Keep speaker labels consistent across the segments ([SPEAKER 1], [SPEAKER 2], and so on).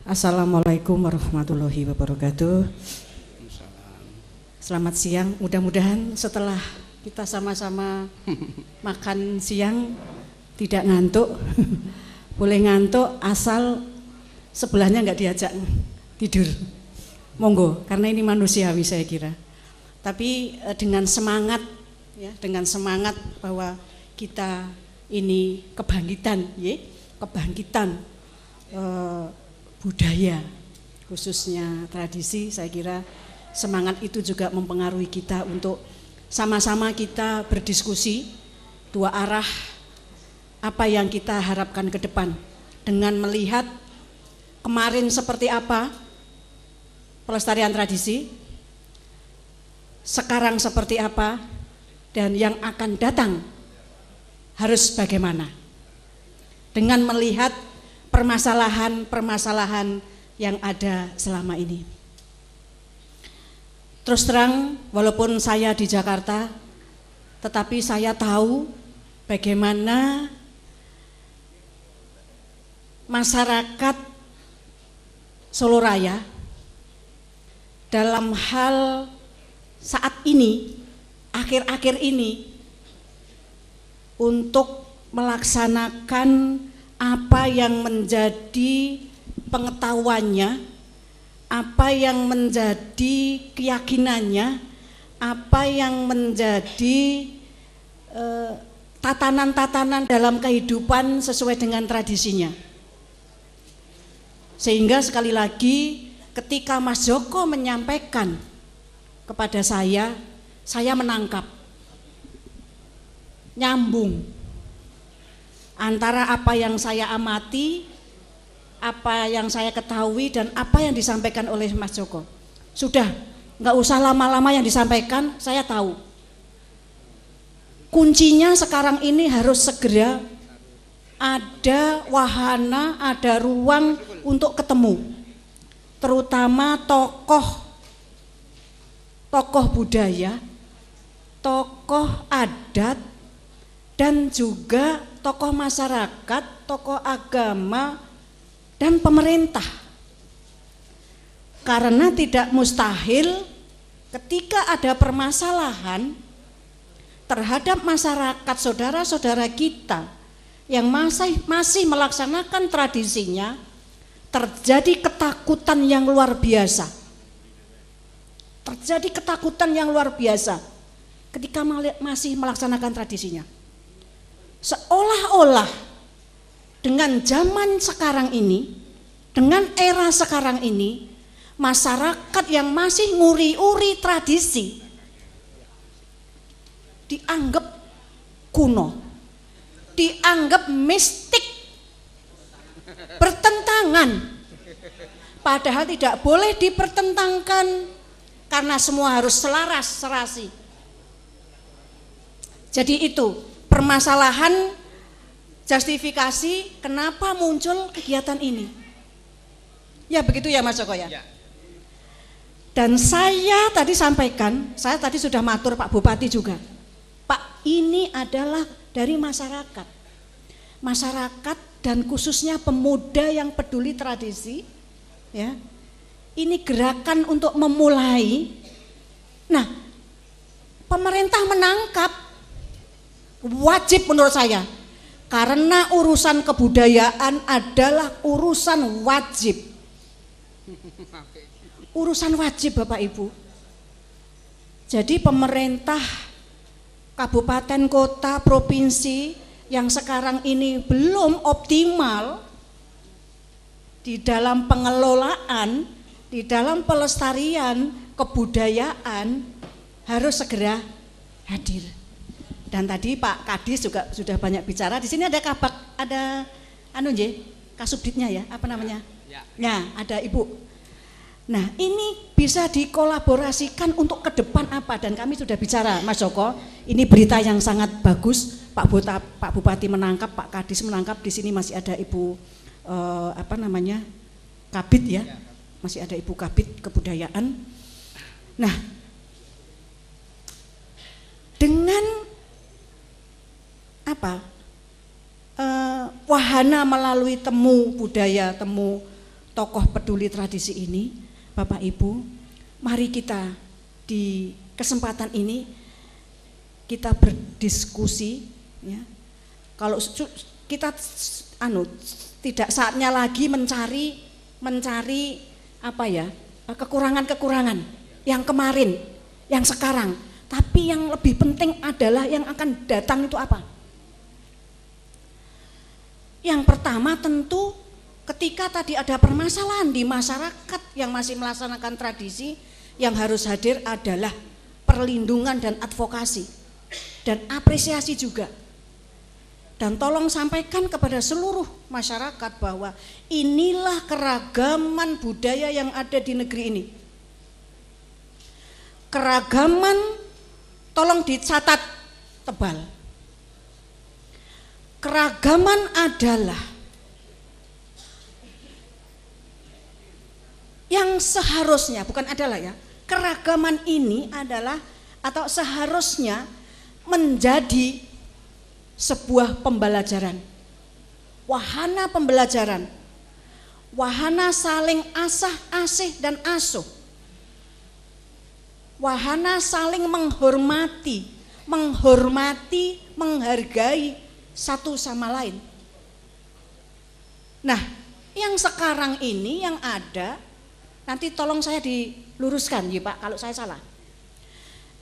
[SPEAKER 1] Assalamualaikum warahmatullahi wabarakatuh. Selamat siang, mudah-mudahan setelah kita sama-sama makan siang tidak ngantuk. Boleh ngantuk asal sebelahnya nggak diajak tidur. Monggo, karena ini manusiawi saya kira. Tapi dengan semangat ya, dengan semangat bahwa kita ini kebangkitan, ya, kebangkitan budaya, khususnya tradisi. Saya kira semangat itu juga mempengaruhi kita untuk sama-sama kita berdiskusi dua arah apa yang kita harapkan ke depan, dengan melihat kemarin seperti apa pelestarian tradisi, sekarang seperti apa, dan yang akan datang harus bagaimana, dengan melihat permasalahan-permasalahan yang ada selama ini. Terus terang, walaupun saya di Jakarta, tetapi saya tahu bagaimana masyarakat Solo Raya dalam hal saat ini, akhir-akhir ini, untuk melaksanakan apa yang menjadi pengetahuannya, apa yang menjadi keyakinannya, apa yang menjadi tatanan-tatanan dalam kehidupan sesuai dengan tradisinya. Sehingga sekali lagi ketika Mas Joko menyampaikan kepada saya menangkap, nyambung antara apa yang saya amati, apa yang saya ketahui, dan apa yang disampaikan oleh Mas Joko. Sudah, nggak usah lama-lama yang disampaikan, saya tahu. Kuncinya sekarang ini harus segera ada wahana, ada ruang untuk ketemu, terutama tokoh budaya, tokoh adat, dan juga tokoh masyarakat, tokoh agama, dan pemerintah. Karena tidak mustahil ketika ada permasalahan terhadap masyarakat saudara-saudara kita yang masih melaksanakan tradisinya, terjadi ketakutan yang luar biasa. Terjadi ketakutan yang luar biasa ketika masih melaksanakan tradisinya. Seolah-olah dengan zaman sekarang ini, dengan era sekarang ini, masyarakat yang masih nguri-uri tradisi dianggap kuno, dianggap mistik, bertentangan. Padahal tidak boleh dipertentangkan karena semua harus selaras serasi. Jadi itu permasalahan, justifikasi kenapa muncul kegiatan ini. Ya begitu ya Mas Joko ya. Dan saya tadi sampaikan, saya tadi sudah matur Pak Bupati juga. Pak, ini adalah dari masyarakat. Masyarakat dan khususnya pemuda yang peduli tradisi, ya. Ini gerakan untuk memulai. Nah, pemerintah menangkap, wajib menurut saya, karena urusan kebudayaan adalah urusan wajib. Urusan wajib Bapak Ibu. Jadi pemerintah, kabupaten, kota, provinsi yang sekarang ini belum optimal di dalam pengelolaan, di dalam pelestarian kebudayaan, harus segera hadir. Dan tadi Pak Kadis juga sudah banyak bicara. Di sini ada Kasubditnya ya, apa namanya? Ya, ada Ibu. Nah, ini bisa dikolaborasikan untuk ke depan apa, dan kami sudah bicara Mas Joko. Ini berita yang sangat bagus. Pak Bupati menangkap, Pak Kadis menangkap. Di sini masih ada Ibu Kabid ya. Masih ada Ibu Kabid Kebudayaan. Nah, dengan wahana melalui temu budaya, temu tokoh peduli tradisi ini, Bapak Ibu, mari kita di kesempatan ini kita berdiskusi, ya. Kalau kita tidak saatnya lagi mencari apa ya, kekurangan-kekurangan yang kemarin, yang sekarang, tapi yang lebih penting adalah yang akan datang itu apa? Yang pertama tentu ketika tadi ada permasalahan di masyarakat yang masih melaksanakan tradisi, yang harus hadir adalah perlindungan dan advokasi dan apresiasi juga. Dan tolong sampaikan kepada seluruh masyarakat bahwa inilah keragaman budaya yang ada di negeri ini. Keragaman tolong dicatat tebal. Keragaman adalah yang seharusnya, bukan adalah ya, keragaman ini adalah atau seharusnya menjadi sebuah pembelajaran, wahana pembelajaran, wahana saling asah-asih dan asuh, wahana saling menghormati, menghargai satu sama lain. Nah, yang sekarang ini yang ada, nanti tolong saya diluruskan ya Pak kalau saya salah.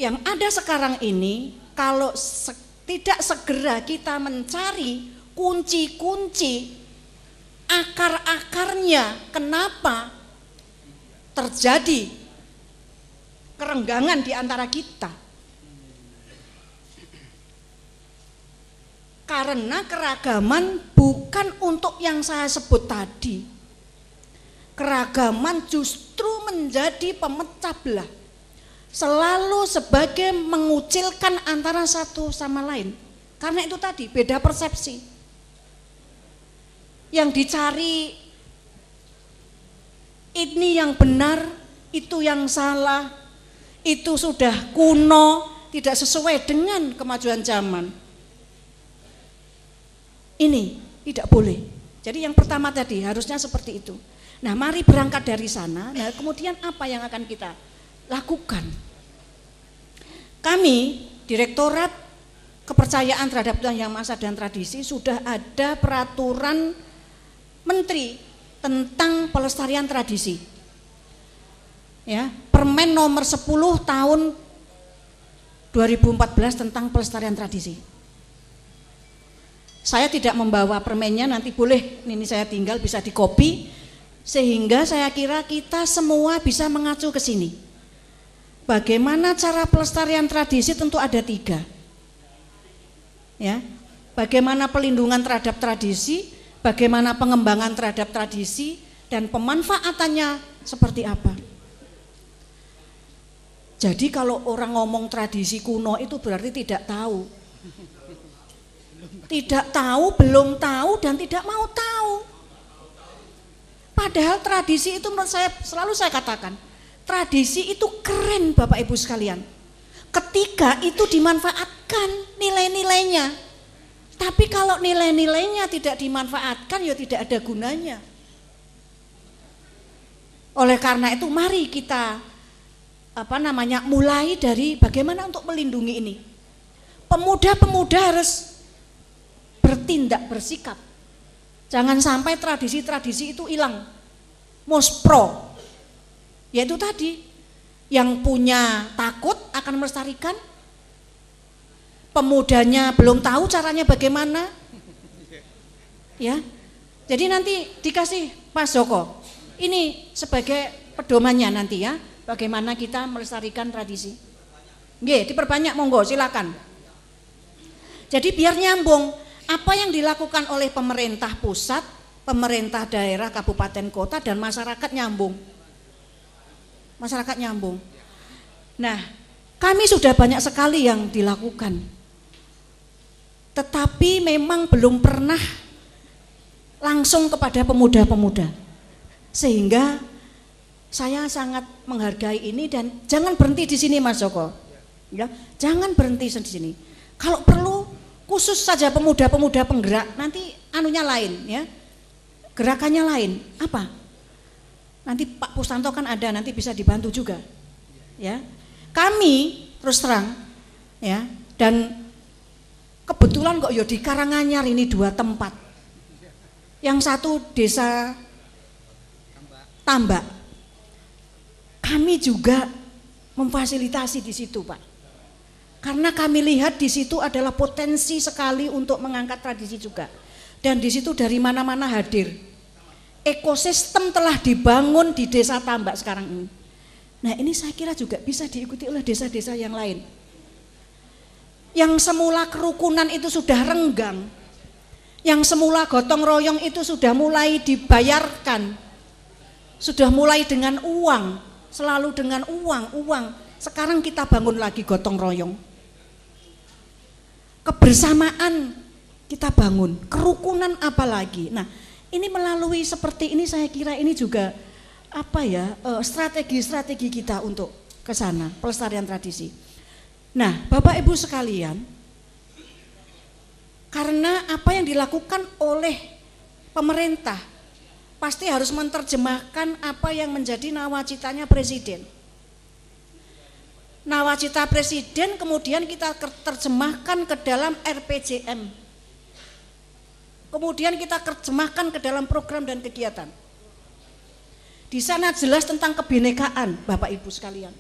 [SPEAKER 1] Yang ada sekarang ini, kalau tidak segera kita mencari kunci-kunci akar-akarnya kenapa terjadi kerenggangan di antara kita. Karena keragaman bukan untuk yang saya sebut tadi. Keragaman justru menjadi pemecah belah. Selalu sebagai mengucilkan antara satu sama lain. Karena itu tadi beda persepsi. Yang dicari ini yang benar, itu yang salah, itu sudah kuno, tidak sesuai dengan kemajuan zaman. Ini tidak boleh. Jadi yang pertama tadi harusnya seperti itu. Nah, mari berangkat dari sana. Nah, kemudian apa yang akan kita lakukan? Kami Direktorat Kepercayaan Terhadap Tuhan Yang Maha Esa dan Tradisi sudah ada peraturan Menteri tentang pelestarian tradisi. Ya, Permen nomor 10 tahun 2014 tentang pelestarian tradisi. Saya tidak membawa permennya, nanti boleh ini saya tinggal bisa dikopi, sehingga saya kira kita semua bisa mengacu ke sini. Bagaimana cara pelestarian tradisi tentu ada 3. Ya, bagaimana pelindungan terhadap tradisi, bagaimana pengembangan terhadap tradisi, dan pemanfaatannya seperti apa. Jadi kalau orang ngomong tradisi kuno itu berarti tidak tahu. Tidak tahu, belum tahu, dan tidak mau tahu. Padahal tradisi itu menurut saya, selalu saya katakan, tradisi itu keren Bapak Ibu sekalian. Ketika itu dimanfaatkan nilai-nilainya. Tapi kalau nilai-nilainya tidak dimanfaatkan, ya tidak ada gunanya. Oleh karena itu mari kita mulai dari bagaimana untuk melindungi ini. Pemuda-pemuda harus bertindak, bersikap. Jangan sampai tradisi-tradisi itu hilang. Mospro, yaitu tadi, yang punya takut akan melestarikan, pemudanya belum tahu caranya bagaimana. Ya, jadi nanti dikasih Mas Joko, ini sebagai pedomannya nanti ya, bagaimana kita melestarikan tradisi. Nggih, diperbanyak monggo, silakan. Jadi biar nyambung. Apa yang dilakukan oleh pemerintah pusat, pemerintah daerah, kabupaten, kota, dan masyarakat nyambung. Masyarakat nyambung. Nah, kami sudah banyak sekali yang dilakukan. Tetapi memang belum pernah langsung kepada pemuda-pemuda. Sehingga saya sangat menghargai ini dan jangan berhenti di sini Mas Joko. Ya, jangan berhenti di sini. Kalau perlu khusus saja pemuda-pemuda penggerak, nanti anunya lain ya, gerakannya lain. Apa? Nanti Pak Pustanto kan ada, nanti bisa dibantu juga. Ya. Kami terus terang ya, dan kebetulan kok ya di Karanganyar ini 2 tempat. Yang satu desa Tambak. Kami juga memfasilitasi di situ, Pak. Karena kami lihat di situ adalah potensi sekali untuk mengangkat tradisi juga. Dan di situ dari mana-mana hadir. Ekosistem telah dibangun di desa Tambak sekarang ini. Nah, ini saya kira juga bisa diikuti oleh desa-desa yang lain. Yang semula kerukunan itu sudah renggang. Yang semula gotong royong itu sudah mulai dibayarkan. Sudah mulai dengan uang, selalu dengan uang. Sekarang kita bangun lagi gotong royong. Kebersamaan kita bangun, kerukunan apalagi. Nah, ini melalui seperti ini saya kira ini juga strategi-strategi kita untuk ke sana, pelestarian tradisi. Nah, Bapak Ibu sekalian, karena apa yang dilakukan oleh pemerintah pasti harus menerjemahkan apa yang menjadi nawacitanya Presiden. Nawacita Presiden kemudian kita terjemahkan ke dalam RPJM. Kemudian kita terjemahkan ke dalam program dan kegiatan. Di sana jelas tentang kebinekaan, Bapak Ibu sekalian.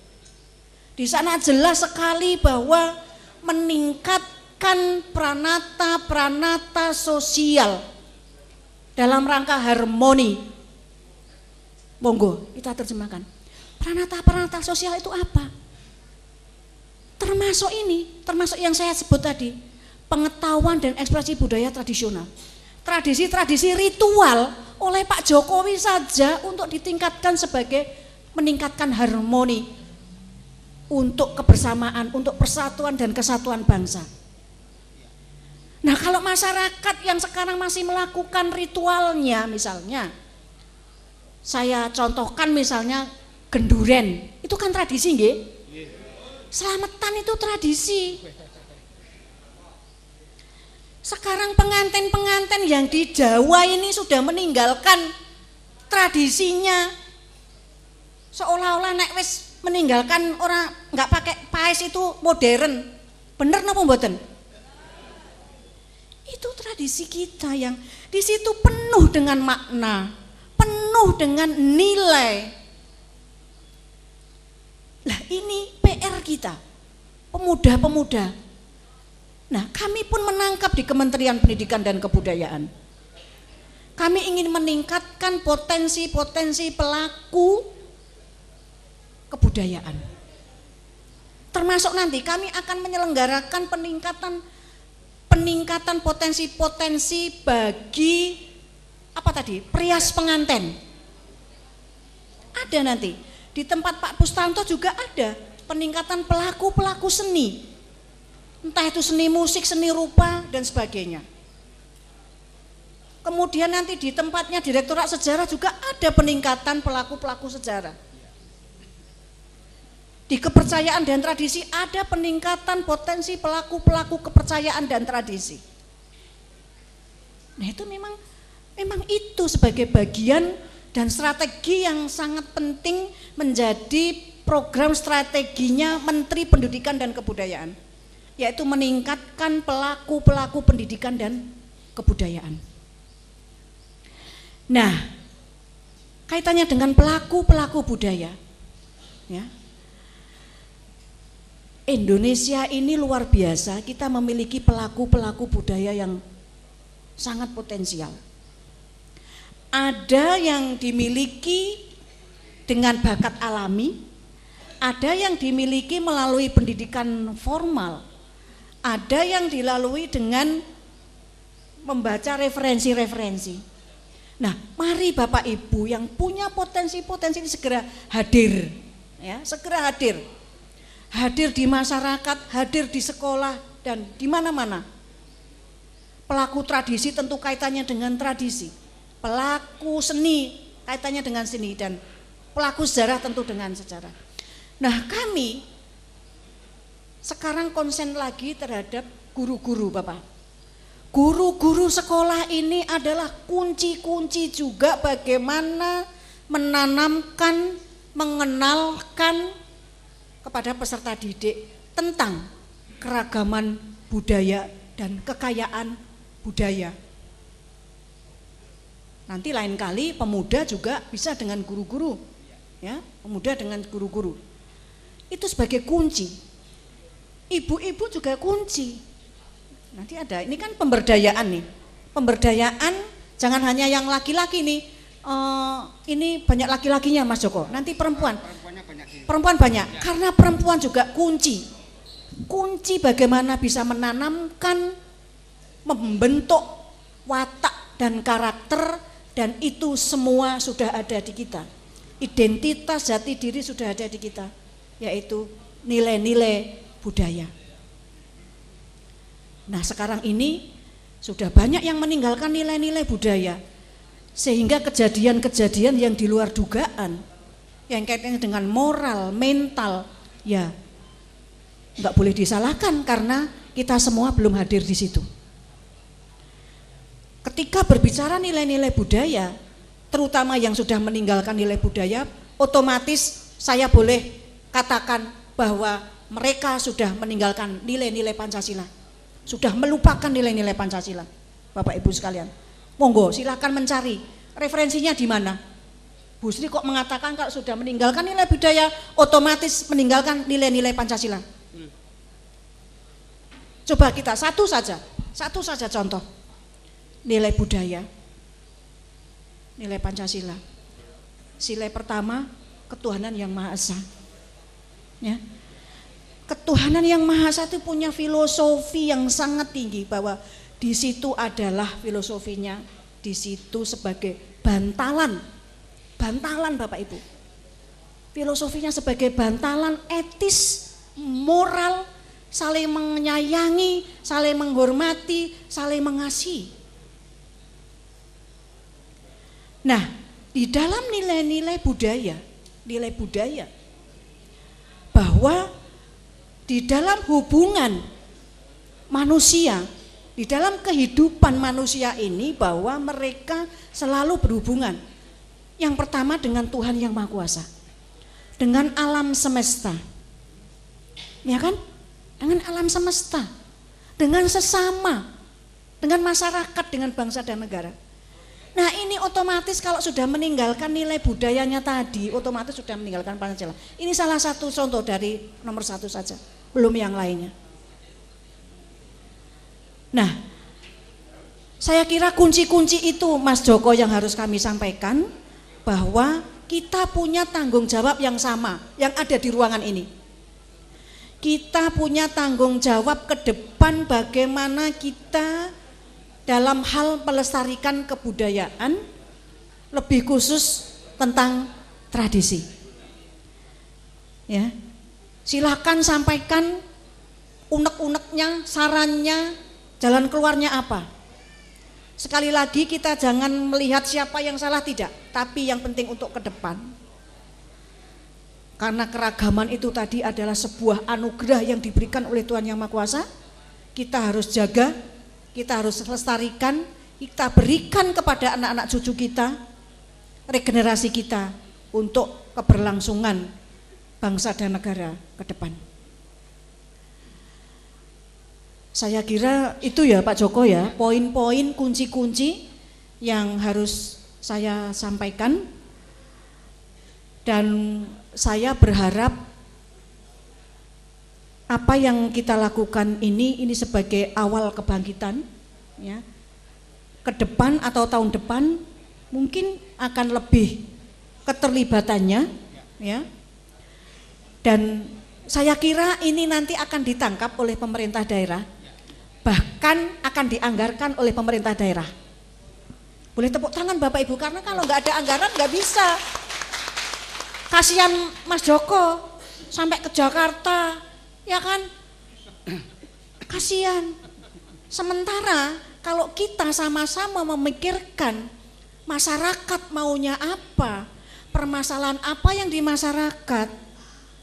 [SPEAKER 1] Di sana jelas sekali bahwa meningkatkan pranata sosial dalam rangka harmoni. Monggo kita terjemahkan. Pranata sosial itu apa? Termasuk ini, termasuk yang saya sebut tadi, pengetahuan dan ekspresi budaya tradisional. Tradisi-tradisi ritual oleh Pak Jokowi saja untuk ditingkatkan sebagai meningkatkan harmoni untuk kebersamaan, untuk persatuan dan kesatuan bangsa. Nah, kalau masyarakat yang sekarang masih melakukan ritualnya, misalnya saya contohkan misalnya genduren, itu kan tradisi nggih? Selamatan itu tradisi. Sekarang pengantin-pengantin yang di Jawa ini sudah meninggalkan tradisinya. Seolah-olah nek wis meninggalkan orang nggak pakai paes itu modern. Bener napa mboten? Itu tradisi kita yang di situ penuh dengan makna, penuh dengan nilai. Lah ini PR kita, pemuda-pemuda. Nah, kami pun menangkap di Kementerian Pendidikan dan Kebudayaan. Kami ingin meningkatkan potensi-potensi pelaku kebudayaan. Termasuk nanti kami akan menyelenggarakan peningkatan potensi-potensi bagi perias pengantin. Ada nanti di tempat Pak Pustanto juga ada peningkatan pelaku seni, entah itu seni musik, seni rupa dan sebagainya. Kemudian nanti di tempatnya Direktorat Sejarah juga ada peningkatan pelaku sejarah. Di kepercayaan dan tradisi ada peningkatan potensi pelaku kepercayaan dan tradisi. Nah, itu memang itu sebagai bagian dan strategi yang sangat penting menjadi program strateginya Menteri Pendidikan dan Kebudayaan, yaitu meningkatkan pelaku pendidikan dan kebudayaan. Nah, kaitannya dengan pelaku budaya, ya. Indonesia ini luar biasa, kita memiliki pelaku budaya yang sangat potensial. Ada yang dimiliki dengan bakat alami, ada yang dimiliki melalui pendidikan formal, ada yang dilalui dengan membaca referensi-referensi. Nah, mari Bapak Ibu yang punya potensi-potensi ini segera hadir, ya, segera hadir. Hadir di masyarakat, hadir di sekolah dan di mana-mana. Pelaku tradisi tentu kaitannya dengan tradisi. Pelaku seni kaitannya dengan seni dan pelaku sejarah tentu dengan sejarah. Nah, kami sekarang konsen lagi terhadap guru-guru, Bapak. Guru-guru sekolah ini adalah kunci-kunci juga bagaimana menanamkan, mengenalkan kepada peserta didik tentang keragaman budaya dan kekayaan budaya. Nanti lain kali pemuda juga bisa dengan guru-guru, ya, pemuda dengan guru-guru. Itu sebagai kunci. Ibu-ibu juga kunci. Nanti ada, ini kan pemberdayaan nih. Pemberdayaan jangan hanya yang laki-laki nih. Ini banyak laki-lakinya Mas Joko. Nanti perempuan banyak. Ya. Karena perempuan juga kunci. Kunci bagaimana bisa menanamkan, membentuk watak dan karakter, dan itu semua sudah ada di kita. Identitas jati diri sudah ada di kita, yaitu nilai-nilai budaya. Nah, sekarang ini sudah banyak yang meninggalkan nilai-nilai budaya, sehingga kejadian-kejadian yang di luar dugaan, yang kaitannya dengan moral, mental, ya nggak boleh disalahkan karena kita semua belum hadir di situ. Ketika berbicara nilai-nilai budaya, terutama yang sudah meninggalkan nilai budaya, otomatis saya boleh katakan bahwa mereka sudah meninggalkan nilai-nilai Pancasila, sudah melupakan nilai-nilai Pancasila. Bapak Ibu sekalian, monggo silakan mencari referensinya di mana. Bu Sri kok mengatakan kalau sudah meninggalkan nilai budaya, otomatis meninggalkan nilai-nilai Pancasila. Coba kita satu saja contoh. Nilai budaya, nilai Pancasila. Nilai pertama, ketuhanan yang Maha Esa. Ya. Ketuhanan yang Maha Esa itu punya filosofi yang sangat tinggi, bahwa di situ adalah filosofinya, di situ sebagai bantalan Bapak Ibu. Filosofinya sebagai bantalan etis, moral, saling menyayangi, saling menghormati, saling mengasihi. Nah, di dalam nilai budaya, bahwa di dalam hubungan manusia, di dalam kehidupan manusia ini, bahwa mereka selalu berhubungan. Yang pertama dengan Tuhan yang Maha Kuasa, dengan alam semesta, ya kan? Dengan alam semesta, dengan sesama, dengan masyarakat, dengan bangsa dan negara. Nah, ini otomatis kalau sudah meninggalkan nilai budayanya tadi, otomatis sudah meninggalkan Pancasila. Ini salah satu contoh dari nomor 1 saja, belum yang lainnya. Nah, saya kira kunci-kunci itu Mas Joko yang harus kami sampaikan, bahwa kita punya tanggung jawab yang sama yang ada di ruangan ini. Kita punya tanggung jawab ke depan bagaimana kita dalam hal melestarikan kebudayaan, lebih khusus tentang tradisi. Ya, silakan sampaikan unek-uneknya, sarannya, jalan keluarnya apa. Sekali lagi kita jangan melihat siapa yang salah, tidak, tapi yang penting untuk ke depan. Karena keragaman itu tadi adalah sebuah anugerah yang diberikan oleh Tuhan Yang Maha Kuasa. Kita harus jaga, kita harus lestarikan, kita berikan kepada anak-anak cucu kita, regenerasi kita untuk keberlangsungan bangsa dan negara ke depan. Saya kira itu ya Pak Joko ya, poin-poin kunci-kunci yang harus saya sampaikan, dan saya berharap apa yang kita lakukan ini sebagai awal kebangkitan, ya. Ke depan atau tahun depan mungkin akan lebih keterlibatannya, ya. Dan saya kira ini nanti akan ditangkap oleh pemerintah daerah, bahkan akan dianggarkan oleh pemerintah daerah. Boleh tepuk tangan Bapak Ibu, karena kalau nggak ada anggaran nggak bisa. Kasihan Mas Joko sampai ke Jakarta, ya kan, kasihan. Sementara kalau kita sama-sama memikirkan masyarakat maunya apa, permasalahan apa yang di masyarakat,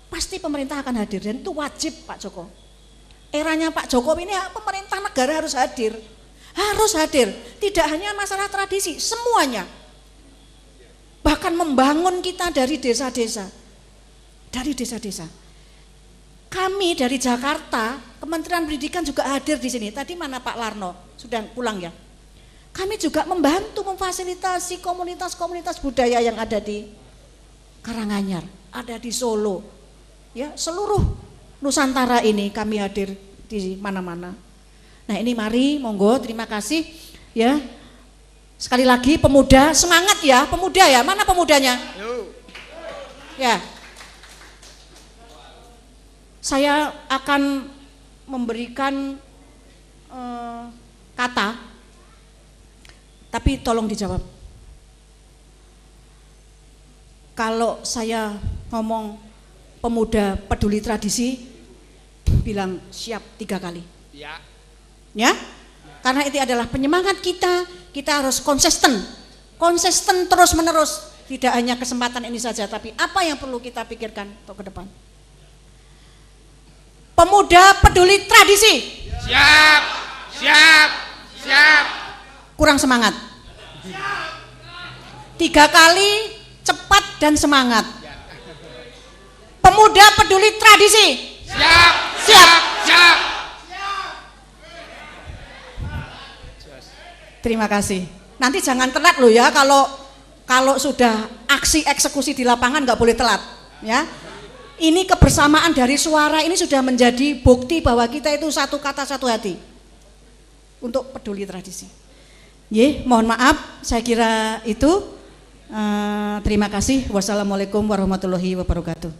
[SPEAKER 1] pasti pemerintah akan hadir, dan itu wajib Pak Joko. Eranya Pak Jokowi ini pemerintah negara harus hadir, tidak hanya masalah tradisi, semuanya. bahkan membangun kita dari desa-desa. Dari desa-desa. Kami dari Jakarta, Kementerian Pendidikan juga hadir di sini. Tadi mana Pak Larno? Sudah pulang ya? Kami juga membantu memfasilitasi komunitas-komunitas budaya yang ada di Karanganyar, ada di Solo. Ya, seluruh Nusantara ini kami hadir di mana-mana. Nah, ini mari monggo, terima kasih ya. Sekali lagi pemuda, semangat ya, pemuda ya. Mana pemudanya? Ya. Saya akan memberikan kata, tapi tolong dijawab. Kalau saya ngomong pemuda peduli tradisi, bilang siap 3 kali. Ya. Ya? Karena itu adalah penyemangat kita harus konsisten terus menerus. Tidak hanya kesempatan ini saja, tapi apa yang perlu kita pikirkan untuk ke depan. Pemuda peduli tradisi.
[SPEAKER 2] Siap, siap, siap.
[SPEAKER 1] Kurang semangat. 3 kali, cepat dan semangat. Pemuda peduli tradisi.
[SPEAKER 2] Siap,
[SPEAKER 1] siap,
[SPEAKER 2] siap.
[SPEAKER 1] Terima kasih. Nanti jangan telat loh ya, kalau sudah aksi eksekusi di lapangan nggak boleh telat, ya. Ini kebersamaan dari suara ini sudah menjadi bukti bahwa kita itu satu kata satu hati untuk peduli tradisi. Mohon maaf, saya kira itu. Terima kasih. Wassalamualaikum warahmatullahi wabarakatuh.